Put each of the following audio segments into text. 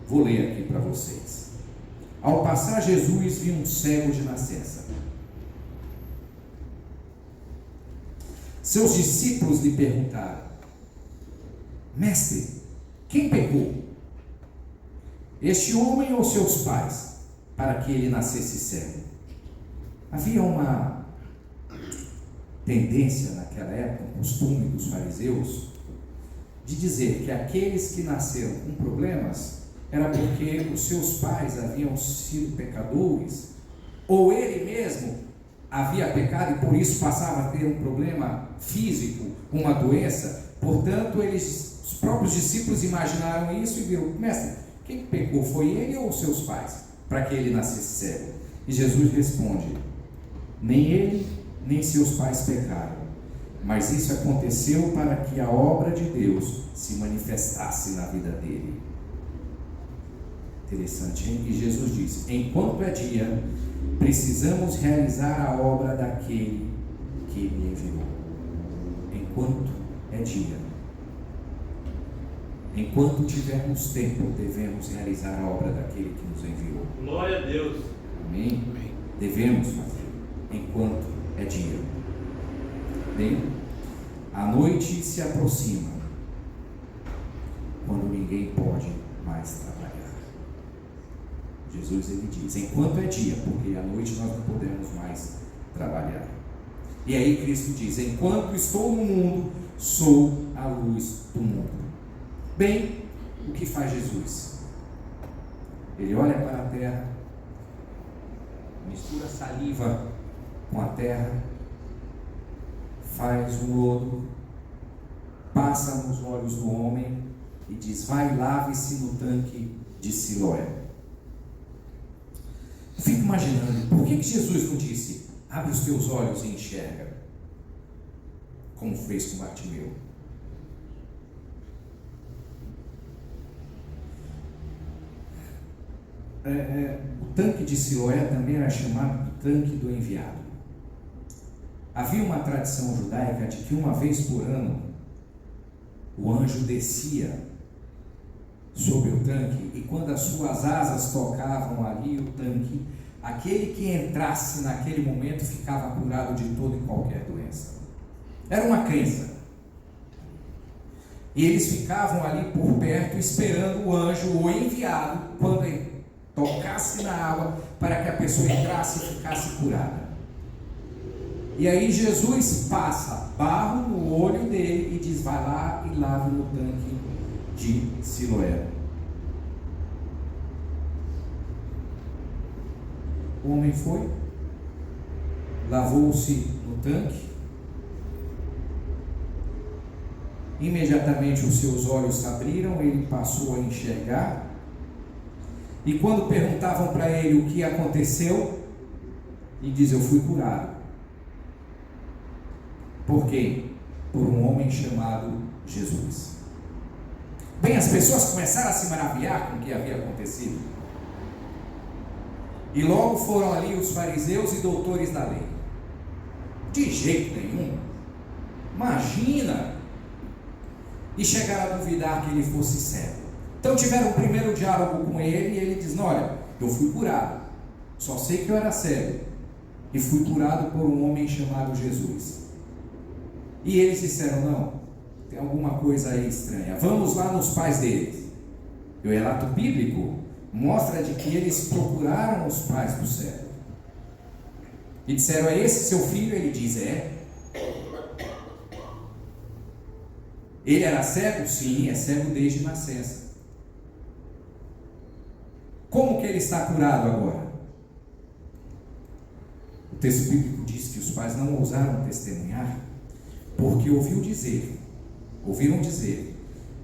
Vou ler aqui para vocês. Ao passar Jesus viu um cego de nascença. Seus discípulos lhe perguntaram: Mestre, quem pecou? Este homem ou seus pais, para que ele nascesse cego? Havia uma tendência naquela época, um costume dos fariseus, de dizer que aqueles que nasceram com problemas era porque os seus pais haviam sido pecadores, ou ele mesmo havia pecado e por isso passava a ter um problema físico, uma doença. Portanto, os próprios discípulos imaginaram isso e viram: mestre, quem pecou, foi ele ou os seus pais, para que ele nascesse cego? E Jesus responde: nem ele, nem seus pais pecaram, mas isso aconteceu para que a obra de Deus se manifestasse na vida dele. Interessante, hein? E Jesus disse: enquanto é dia, precisamos realizar a obra daquele que me enviou. Enquanto é dia, enquanto tivermos tempo, devemos realizar a obra daquele que nos enviou. Glória a Deus. Amém? Devemos fazer enquanto é dia. Bem, a noite se aproxima, quando ninguém pode mais trabalhar. Jesus, ele diz: enquanto é dia, porque à noite nós não podemos mais trabalhar. E aí Cristo diz: enquanto estou no mundo, sou a luz do mundo. Bem, o que faz Jesus? Ele olha para a terra, mistura saliva com a terra, faz um lodo, passa nos olhos do homem e diz: vai, lave-se no tanque de Siloé. Fico imaginando, por que Jesus não disse: abre os teus olhos e enxerga, como fez com Bartimeu? O tanque de Siloé também era chamado de tanque do enviado. Havia uma tradição judaica de que uma vez por ano o anjo descia sobre o tanque, e quando as suas asas tocavam ali o tanque, aquele que entrasse naquele momento ficava curado de toda e qualquer doença. Era uma crença. E eles ficavam ali por perto esperando o anjo, o enviado, quando ele tocasse na água, para que a pessoa entrasse e ficasse curada. E aí Jesus passa barro no olho dele e diz: vai lá e lave no tanque de Siloé. O homem foi, lavou-se no tanque, imediatamente os seus olhos se abriram, ele passou a enxergar. E quando perguntavam para ele o que aconteceu, ele diz: eu fui curado. Por quê? Por um homem chamado Jesus. Bem, as pessoas começaram a se maravilhar com o que havia acontecido. E logo foram ali os fariseus e doutores da lei. De jeito nenhum. Imagina! E chegaram a duvidar que ele fosse cego. Então tiveram o primeiro diálogo com ele, e ele diz: olha, eu fui curado, só sei que eu era cego, e fui curado por um homem chamado Jesus. E eles disseram: não, tem alguma coisa aí estranha, vamos lá nos pais deles. E o relato bíblico mostra de que eles procuraram os pais do cego, e disseram: é esse seu filho? Ele diz: é. Ele era cego? Sim, é cego desde nascença. Como que ele está curado agora? O texto bíblico diz que os pais não ousaram testemunhar, porque ouviram dizer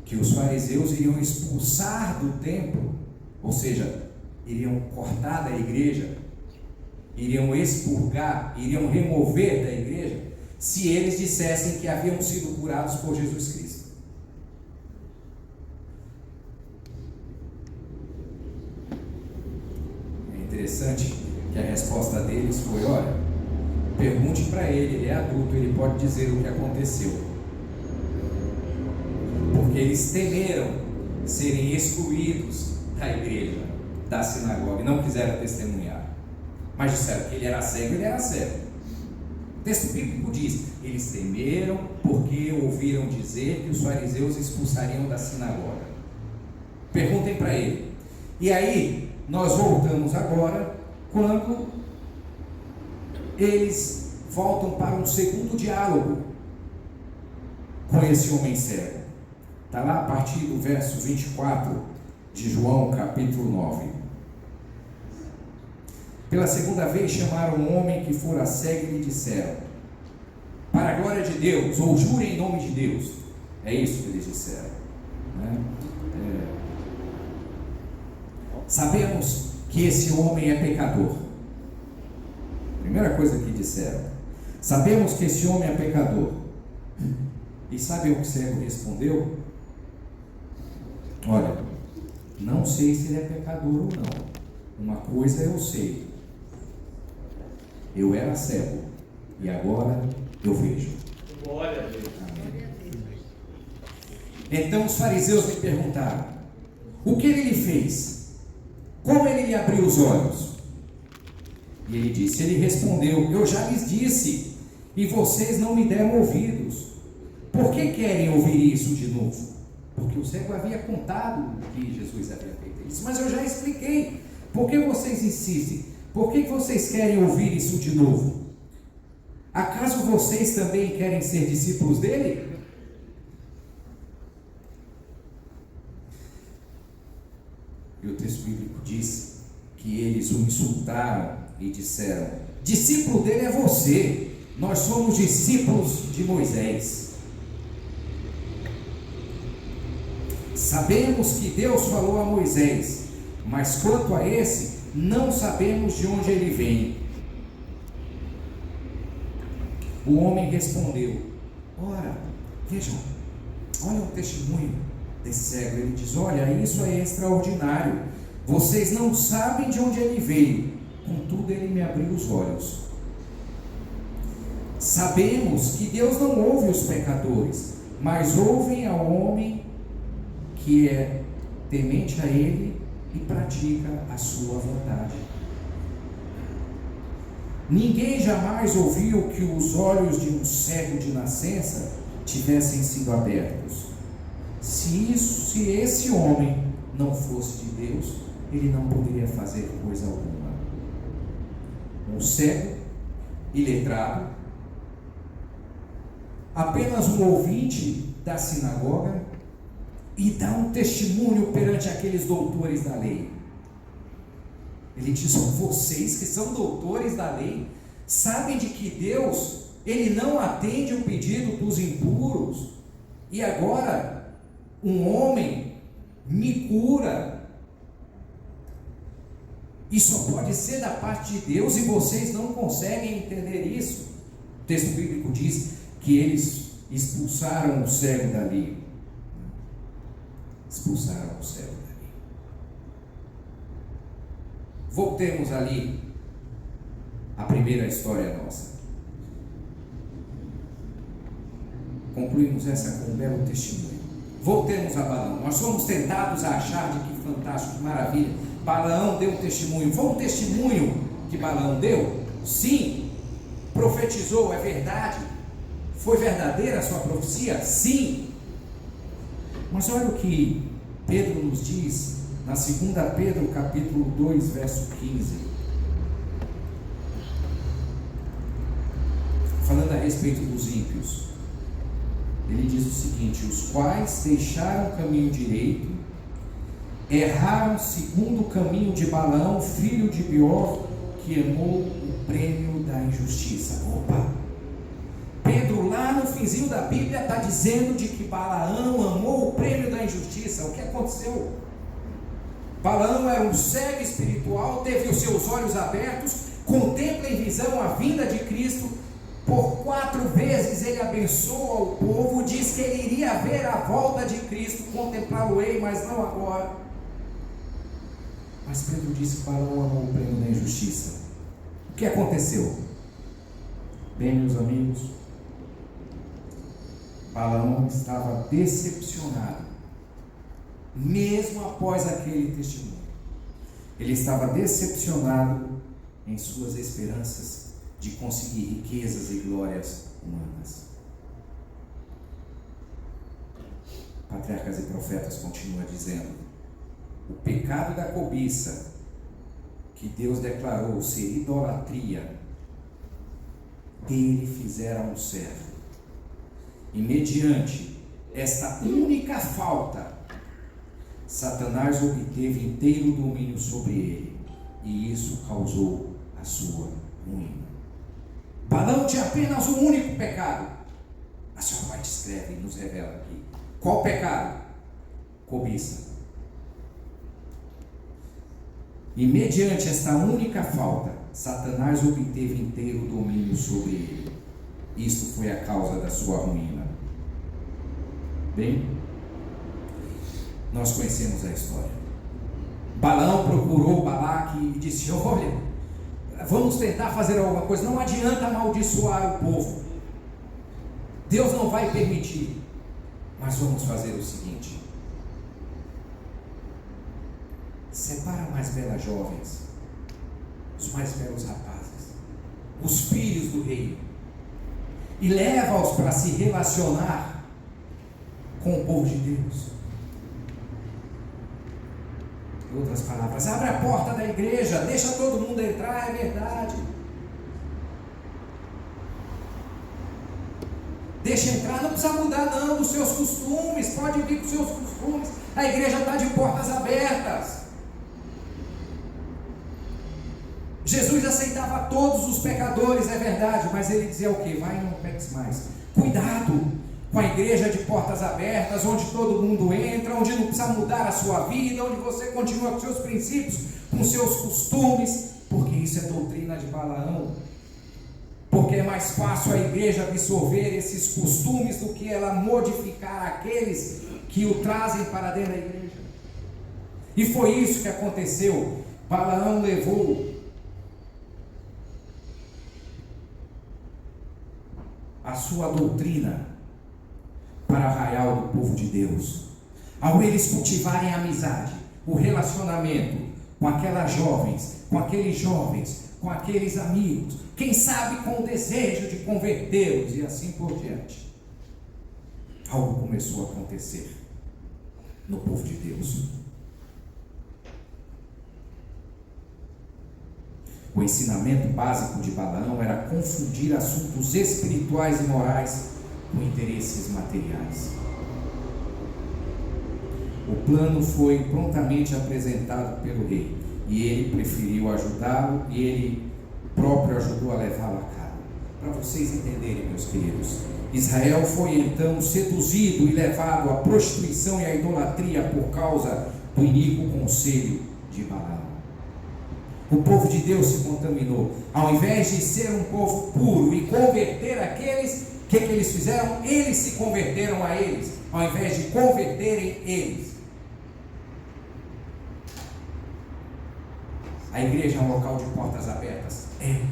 que os fariseus iriam expulsar do templo, ou seja, iriam cortar da igreja, iriam expurgar, iriam remover da igreja, se eles dissessem que haviam sido curados por Jesus Cristo. É interessante que a resposta deles foi: olha, pergunte para ele é adulto, ele pode dizer o que aconteceu. Porque eles temeram serem excluídos da igreja, da sinagoga, e não quiseram testemunhar. Mas disseram que ele era cego, ele era cego. O texto bíblico diz: eles temeram porque ouviram dizer que os fariseus expulsariam da sinagoga. Perguntem para ele. E aí, nós voltamos agora, quando eles voltam para um segundo diálogo com esse homem cego. Está lá a partir do verso 24 de João, capítulo 9. Pela segunda vez chamaram um homem que fora cego e lhe disseram: para a glória de Deus, ou jure em nome de Deus. É isso que eles disseram, né? Sabemos que esse homem é pecador. Primeira coisa que disseram: sabemos que esse homem é pecador. E sabe o que o cego respondeu? Olha, não sei se ele é pecador ou não. Uma coisa eu sei: eu era cego e agora eu vejo. Glória a Deus. Amém. Então os fariseus lhe perguntaram: o que ele lhe fez? Como ele lhe abriu os olhos? E ele disse: ele respondeu: eu já lhes disse, e vocês não me deram ouvidos. Por que querem ouvir isso de novo? Porque o cego havia contado o que Jesus havia feito. Ele disse: mas eu já expliquei. Por que vocês insistem? Por que vocês querem ouvir isso de novo? Acaso vocês também querem ser discípulos dele? E o texto bíblico diz que eles o insultaram e disseram: discípulo dele é você, nós somos discípulos de Moisés. Sabemos que Deus falou a Moisés, mas quanto a esse, não sabemos de onde ele vem. O homem respondeu: ora, vejam, olha o testemunho desse cego. Ele diz: olha, isso é extraordinário. Vocês não sabem de onde ele veio, contudo ele me abriu os olhos. Sabemos que Deus não ouve os pecadores, mas ouve ao homem que é temente a ele e pratica a sua vontade. Ninguém jamais ouviu que os olhos de um cego de nascença tivessem sido abertos. Se esse homem não fosse de Deus, ele não poderia fazer coisa alguma. Um cego, iletrado, apenas um ouvinte da sinagoga, e dá um testemunho perante aqueles doutores da lei. Ele diz: vocês que são doutores da lei, sabem de que Deus, ele não atende o pedido dos impuros, e agora um homem me cura, e só pode ser da parte de Deus, e vocês não conseguem entender isso. O texto bíblico diz que eles expulsaram o cego dali. Expulsaram o cego dali. Voltemos ali à primeira história nossa. Concluímos essa com um belo testemunho. Voltemos a Balaão. Nós fomos tentados a achar de que fantástico, que maravilha. Balaão deu um testemunho. Foi um testemunho que Balaão deu? Sim. Profetizou, é verdade. Foi verdadeira a sua profecia? Sim. Mas olha o que Pedro nos diz na 2 Pedro capítulo 2, verso 15. Falando a respeito dos ímpios. Ele diz o seguinte: os quais deixaram o caminho direito, erraram segundo o caminho de Balaão, filho de Beor, que amou o prêmio da injustiça. Opa! Pedro, lá no finzinho da Bíblia, está dizendo de que Balaão amou o prêmio da injustiça. O que aconteceu? Balaão era um cego espiritual, teve os seus olhos abertos, contempla em visão a vinda de Cristo. Por 4 vezes ele abençoa o povo, diz que ele iria ver a volta de Cristo, contemplá-lo-ei, mas não agora. Mas Pedro disse que Balaão amou o prêmio da injustiça. O que aconteceu? Bem, meus amigos, Balaão estava decepcionado mesmo após aquele testemunho. Ele estava decepcionado em suas esperanças de conseguir riquezas e glórias humanas. Patriarcas e Profetas continua dizendo: o pecado da cobiça, que Deus declarou ser idolatria, dele fizera um servo. E mediante esta única falta, Satanás obteve inteiro domínio sobre ele, e isso causou a sua ruína. Balaão tinha apenas um único pecado. A senhora vai descreve e nos revela aqui. Qual pecado? Cobiça. E mediante esta única falta, Satanás obteve inteiro domínio sobre ele. Isto foi a causa da sua ruína. Bem, nós conhecemos a história. Balaão procurou Balaque e disse: olha, vamos tentar fazer alguma coisa, não adianta amaldiçoar o povo, Deus não vai permitir, mas vamos fazer o seguinte: separa as mais belas jovens, os mais belos rapazes, os filhos do rei, e leva-os para se relacionar com o povo de Deus. Em outras palavras, abre a porta da igreja, deixa todo mundo entrar, é verdade. Deixa entrar, não precisa mudar não dos seus costumes, pode vir com os seus costumes, a igreja está de portas abertas. Jesus aceitava todos os pecadores, é verdade, mas ele dizia o quê? Vai e não peques mais. Cuidado com a igreja de portas abertas, onde todo mundo entra, onde não precisa mudar a sua vida, onde você continua com seus princípios, com seus costumes, porque isso é doutrina de Balaão. Porque é mais fácil a igreja absorver esses costumes do que ela modificar aqueles que o trazem para dentro da igreja. E foi isso que aconteceu. Balaão levou a sua doutrina para o arraial do povo de Deus. Ao eles cultivarem a amizade, o relacionamento com aquelas jovens, com aqueles jovens, com aqueles amigos, quem sabe com o desejo de convertê-los e assim por diante, algo começou a acontecer no povo de Deus. O ensinamento básico de Balaão era confundir assuntos espirituais e morais com interesses materiais. O plano foi prontamente apresentado pelo rei, e ele preferiu ajudá-lo, e ele próprio ajudou a levá-lo a cabo. Para vocês entenderem, meus queridos, Israel foi então seduzido e levado à prostituição e à idolatria por causa do iníquo conselho de Balaão. O povo de Deus se contaminou. Ao invés de ser um povo puro e converter aqueles, o que eles fizeram? Eles se converteram a eles, ao invés de converterem eles. A igreja é um local de portas abertas? É.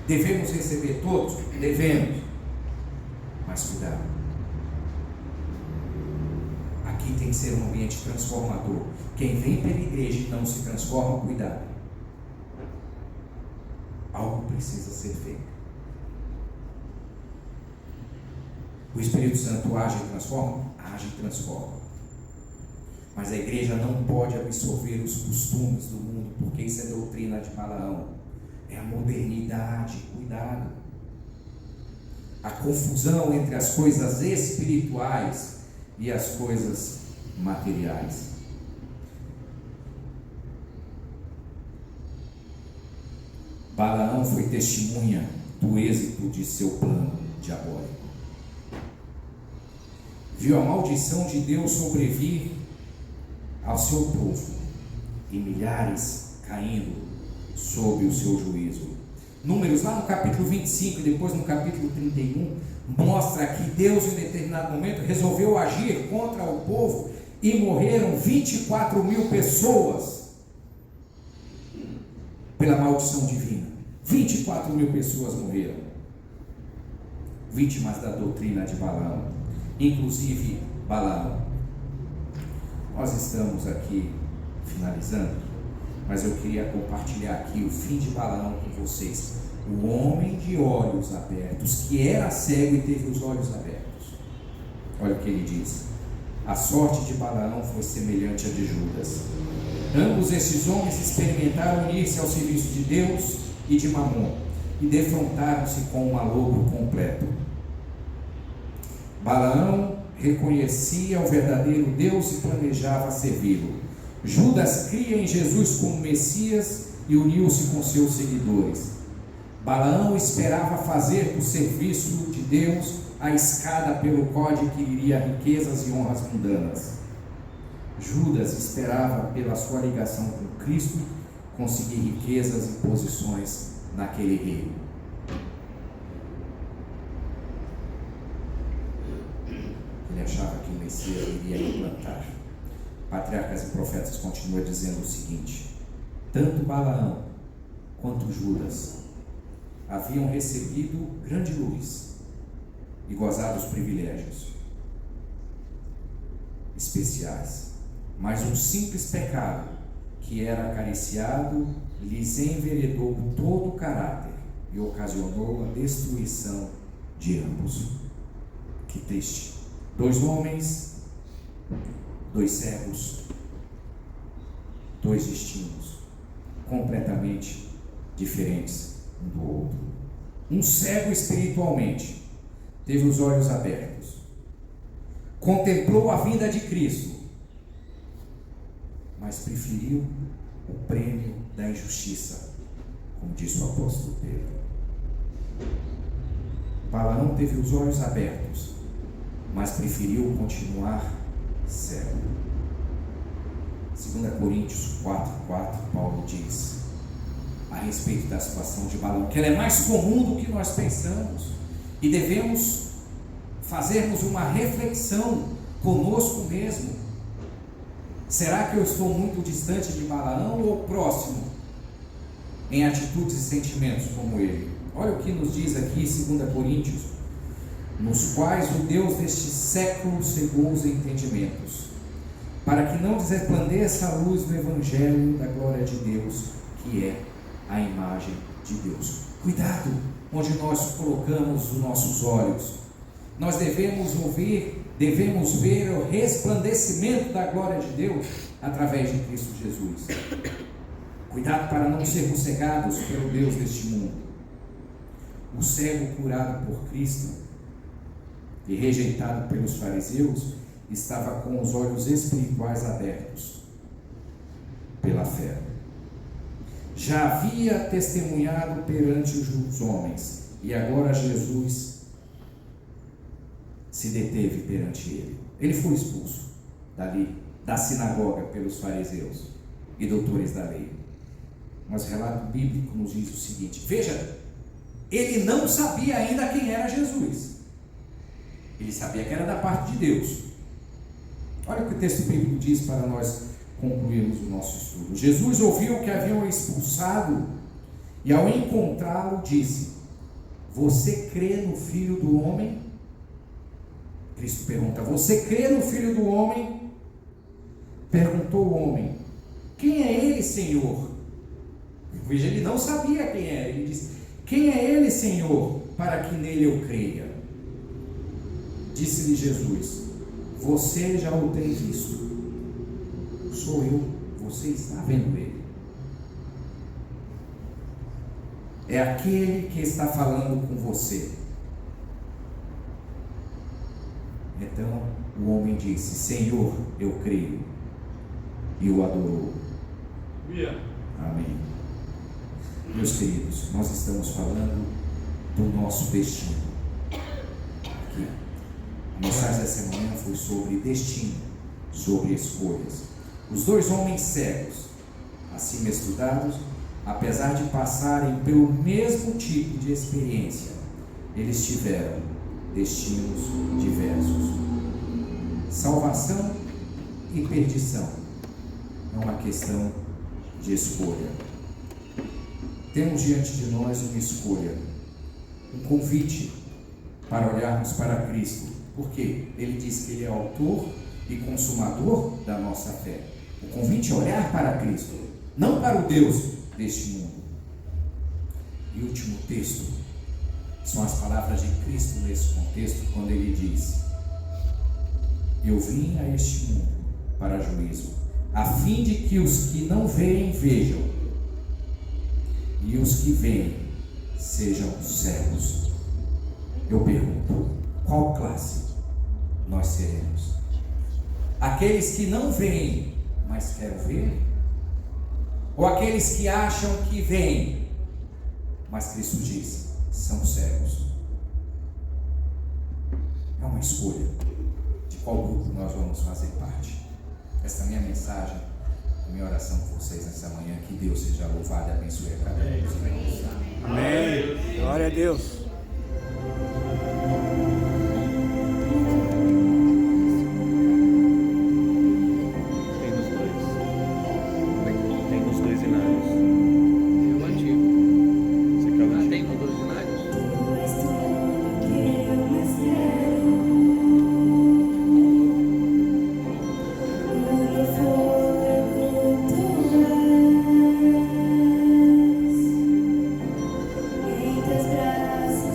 Devemos receber todos? Devemos. Mas cuidado. Aqui tem que ser um ambiente transformador. Quem vem pela igreja e não se transforma, cuidado. Algo precisa ser feito. O Espírito Santo age e transforma? Age e transforma. Mas a igreja não pode absorver os costumes do mundo, porque isso é doutrina de Balaão. É a modernidade, cuidado. A confusão entre as coisas espirituais e as coisas materiais. Balaão foi testemunha do êxito de seu plano diabólico. Viu a maldição de Deus sobrevir ao seu povo e milhares caindo sob o seu juízo. Números, lá no capítulo 25 e depois no capítulo 31, mostra que Deus em determinado momento resolveu agir contra o povo e morreram 24.000 pessoas pela maldição divina. 24.000 pessoas morreram, vítimas da doutrina de Balaão, inclusive Balaão. Nós estamos aqui finalizando, mas eu queria compartilhar aqui o fim de Balaão com vocês. O homem de olhos abertos, que era cego e teve os olhos abertos. Olha o que ele diz: a sorte de Balaão foi semelhante à de Judas. Ambos esses homens experimentaram unir-se ao serviço de Deus e de Mamon, e defrontaram-se com um malogro completo. Balaão reconhecia o verdadeiro Deus e planejava servi-lo. Judas cria em Jesus como Messias e uniu-se com seus seguidores. Balaão esperava fazer do serviço de Deus a escada pelo qual adquiriria riquezas e honras mundanas. Judas esperava, pela sua ligação com Cristo, conseguir riquezas e posições naquele reino. Ele achava que o Messias iria implantar. Patriarcas e Profetas continua dizendo o seguinte: tanto Balaão quanto Judas haviam recebido grande luz e gozado os privilégios especiais, mas um simples pecado que era acariciado lhes enveredou todo o caráter e ocasionou a destruição de ambos. Que triste! 2 homens, 2 cegos, 2 destinos completamente diferentes um do outro. Um cego espiritualmente teve os olhos abertos, contemplou a vinda de Cristo, mas preferiu o prêmio da injustiça, como disse o apóstolo Pedro. Balaão teve os olhos abertos, mas preferiu continuar cego. 2 Coríntios 4:4, Paulo diz a respeito da situação de Balaão, que ela é mais comum do que nós pensamos, e devemos fazermos uma reflexão conosco mesmo. Será que eu estou muito distante de Balaão ou próximo em atitudes e sentimentos como ele? Olha o que nos diz aqui 2 Coríntios: nos quais o Deus deste século cegou os entendimentos, para que não resplandeça a luz do Evangelho da glória de Deus, que é a imagem de Deus. Cuidado onde nós colocamos os nossos olhos. Nós devemos ver o resplandecimento da glória de Deus através de Cristo Jesus. Cuidado para não sermos cegados pelo Deus deste mundo. O cego curado por Cristo e rejeitado pelos fariseus estava com os olhos espirituais abertos pela fé. Já havia testemunhado perante os homens, e agora Jesus se deteve perante ele. Ele foi expulso dali, da sinagoga, pelos fariseus e doutores da lei. Mas o relato bíblico nos diz o seguinte: veja, ele não sabia ainda quem era Jesus. Ele sabia que era da parte de Deus. Olha o que o texto bíblico diz para nós concluirmos o nosso estudo. Jesus ouviu que haviam expulsado e, ao encontrá-lo, disse: você crê no Filho do Homem? Cristo pergunta: você crê no Filho do Homem? Perguntou o homem: quem é ele, Senhor? Veja, ele não sabia quem era. Ele disse: quem é ele, Senhor, para que nele eu creia? Disse-lhe Jesus: você já o tem visto. Sou eu, você está vendo ele. É aquele que está falando com você. Então o homem disse: Senhor, eu creio. E o adorou. Amém. Meus queridos, nós estamos falando do nosso destino. Aqui. A mensagem dessa manhã foi sobre destino, sobre escolhas. Os 2 homens cegos, acima estudados, apesar de passarem pelo mesmo tipo de experiência, eles tiveram destinos diversos. Salvação e perdição é uma questão de escolha. Temos diante de nós uma escolha, um convite para olharmos para Cristo, porque Ele diz que Ele é autor e consumador da nossa fé. O convite é olhar para Cristo, não para o Deus deste mundo. E o último texto são as palavras de Cristo nesse contexto, quando ele diz: eu vim a este mundo para juízo, a fim de que os que não veem vejam, e os que veem sejam cegos. Eu pergunto, qual classe nós seremos? Aqueles que não veem, mas querem ver? Ou aqueles que acham que veem, mas Cristo diz, são cegos? É uma escolha de qual grupo nós vamos fazer parte. Esta é a minha mensagem, a minha oração por vocês nessa manhã. Que Deus seja louvado e abençoe a cada um dos irmãos. Amém. Glória a Deus. Braços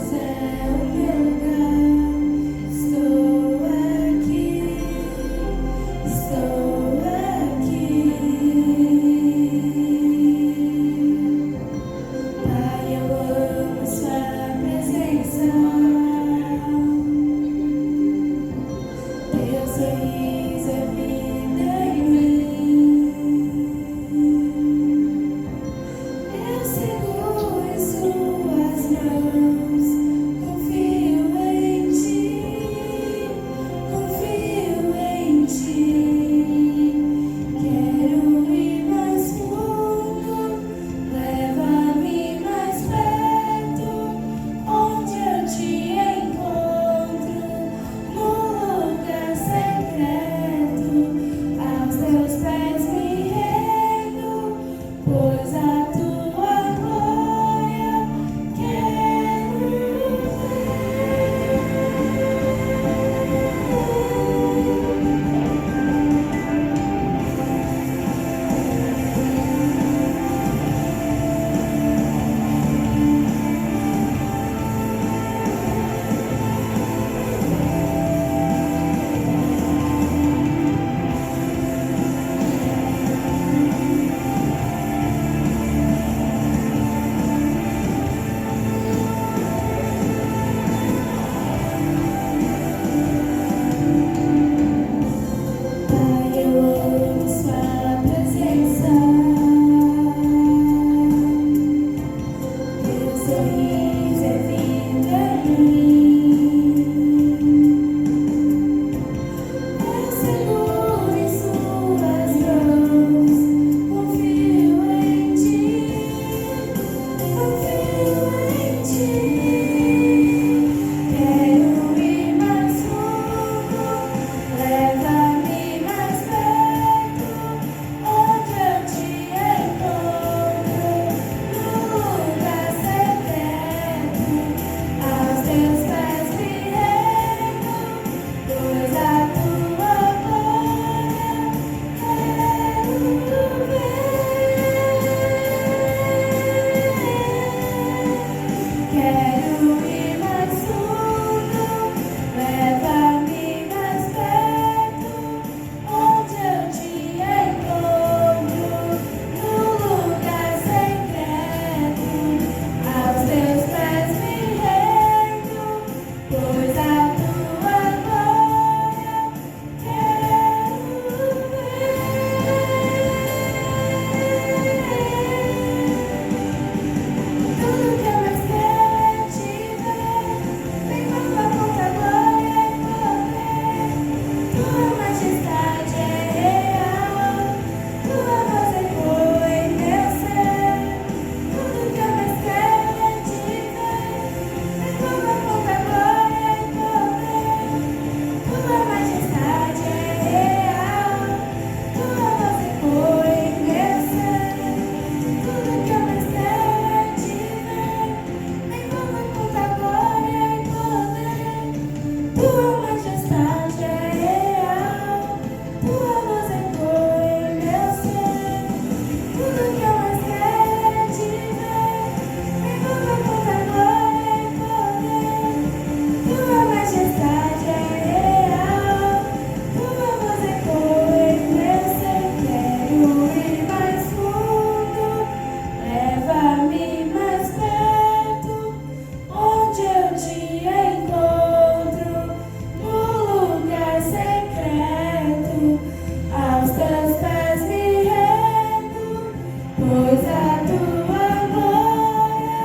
pois a tua glória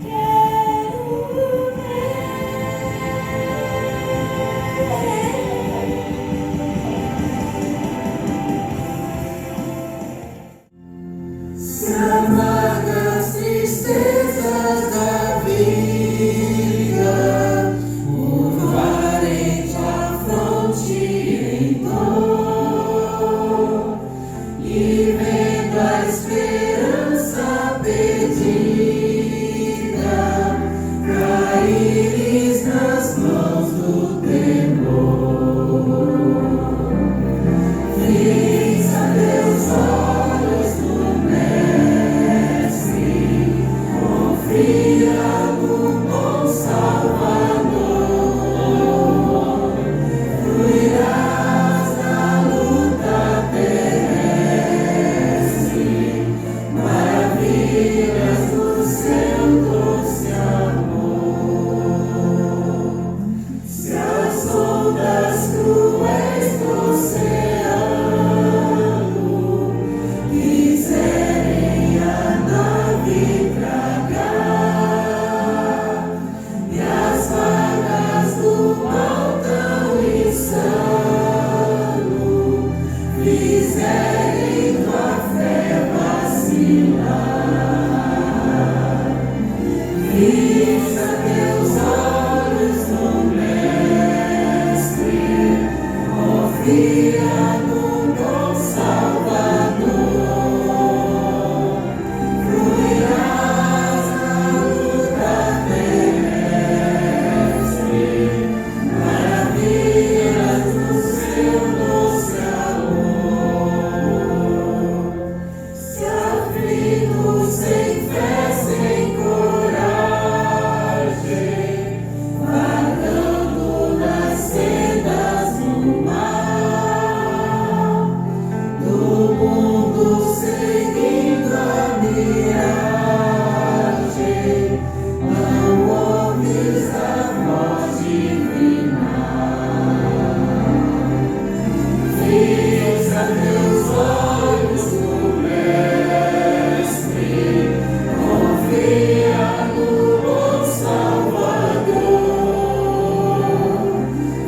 quero ver. Se amargas tristezas da vida, curvarem tua fronte em dor, e vendo a esperança perdida, caíres nas mãos do temor. Fixa teus olhos no Mestre, confia no bom Salvador, fluirás na luta terrestre, maravilhas do seu doce amor. Se as ondas cruéis do oceano quiserem a nave tragar, e as vagas do mal tão insano fizerem tua fé vacilar, fixa teus olhos no Mestre, confia no bom Salvador, fluirás na luta terrestre, maravilhas do seu doce amor. Se aflitos sem fé, sem coragem, vagando nas sendas do mal, do mundo seguindo a miragem, não ouves a voz divina. Fixa teus olhos no Mestre, confia no bom Salvador,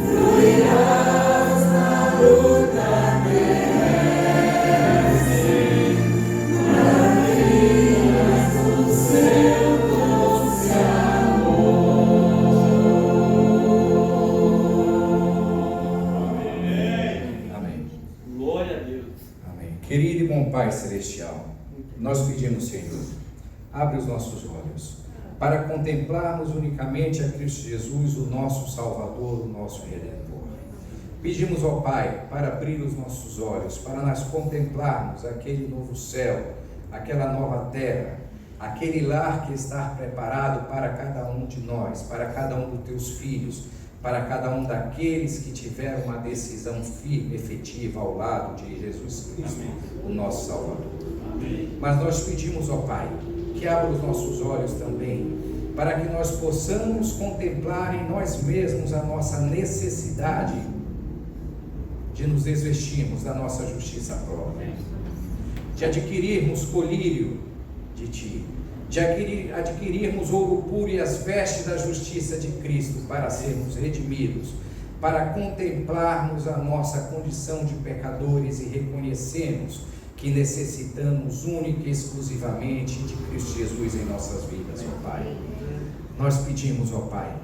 fluirás na luta terrestre, maravilhas do seu doce Amém. Glória a Deus. Amém. Querido e bom Pai Celestial, nós pedimos, Senhor, abre os nossos olhos para contemplarmos unicamente a Cristo Jesus, o nosso Salvador, o nosso Redentor. Pedimos ao Pai para abrir os nossos olhos, para nós contemplarmos aquele novo céu, aquela nova terra, aquele lar que está preparado para cada um de nós, para cada um dos teus filhos, para cada um daqueles que tiveram uma decisão firme, efetiva ao lado de Jesus Cristo, o nosso Salvador. Mas nós pedimos ao Pai que abra os nossos olhos também, para que nós possamos contemplar em nós mesmos a nossa necessidade de nos desvestirmos da nossa justiça própria, de adquirirmos colírio de Ti, de adquirirmos ouro puro e as vestes da justiça de Cristo, para sermos redimidos, para contemplarmos a nossa condição de pecadores e reconhecermos que necessitamos única e exclusivamente de Cristo Jesus em nossas vidas, ó Pai. Nós pedimos, ó Pai,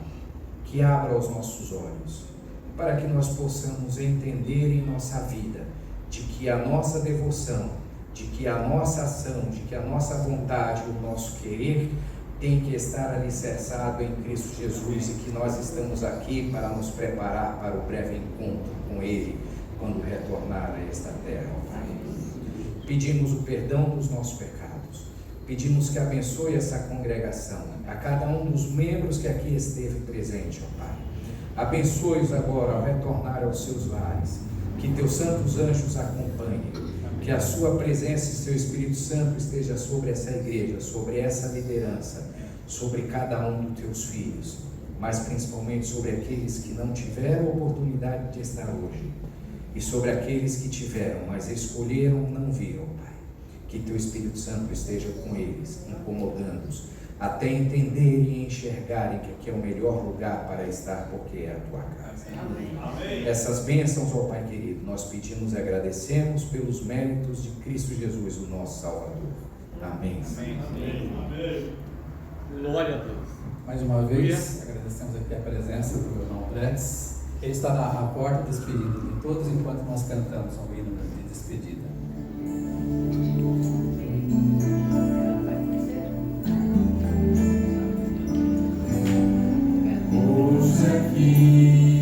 que abra os nossos olhos, para que nós possamos entender em nossa vida de que a nossa devoção, de que a nossa ação, de que a nossa vontade, o nosso querer tem que estar alicerçado em Cristo Jesus, e que nós estamos aqui para nos preparar para o breve encontro com Ele, quando retornar a esta terra, ó Pai. Pedimos o perdão dos nossos pecados, pedimos que abençoe essa congregação, a cada um dos membros que aqui esteve presente, ó Pai. Abençoe-os agora ao retornar aos seus lares, que teus santos anjos acompanhem, que a sua presença e seu Espírito Santo esteja sobre essa igreja, sobre essa liderança, sobre cada um dos teus filhos, mas principalmente sobre aqueles que não tiveram oportunidade de estar hoje, e sobre aqueles que tiveram, mas escolheram não vir, ó Pai. que Teu Espírito Santo esteja com eles, incomodando-os, até entenderem e enxergarem que aqui é o melhor lugar para estar, porque é a Tua casa. Amém. Essas bênçãos, ó Pai querido, nós pedimos e agradecemos pelos méritos de Cristo Jesus, o nosso Salvador. Amém. Amém. Amém. Glória a Deus. Mais uma vez, agradecemos aqui a presença do irmão Bretes. Ele está na porta despedida de todos enquanto nós cantamos um hino de despedida. Hoje aqui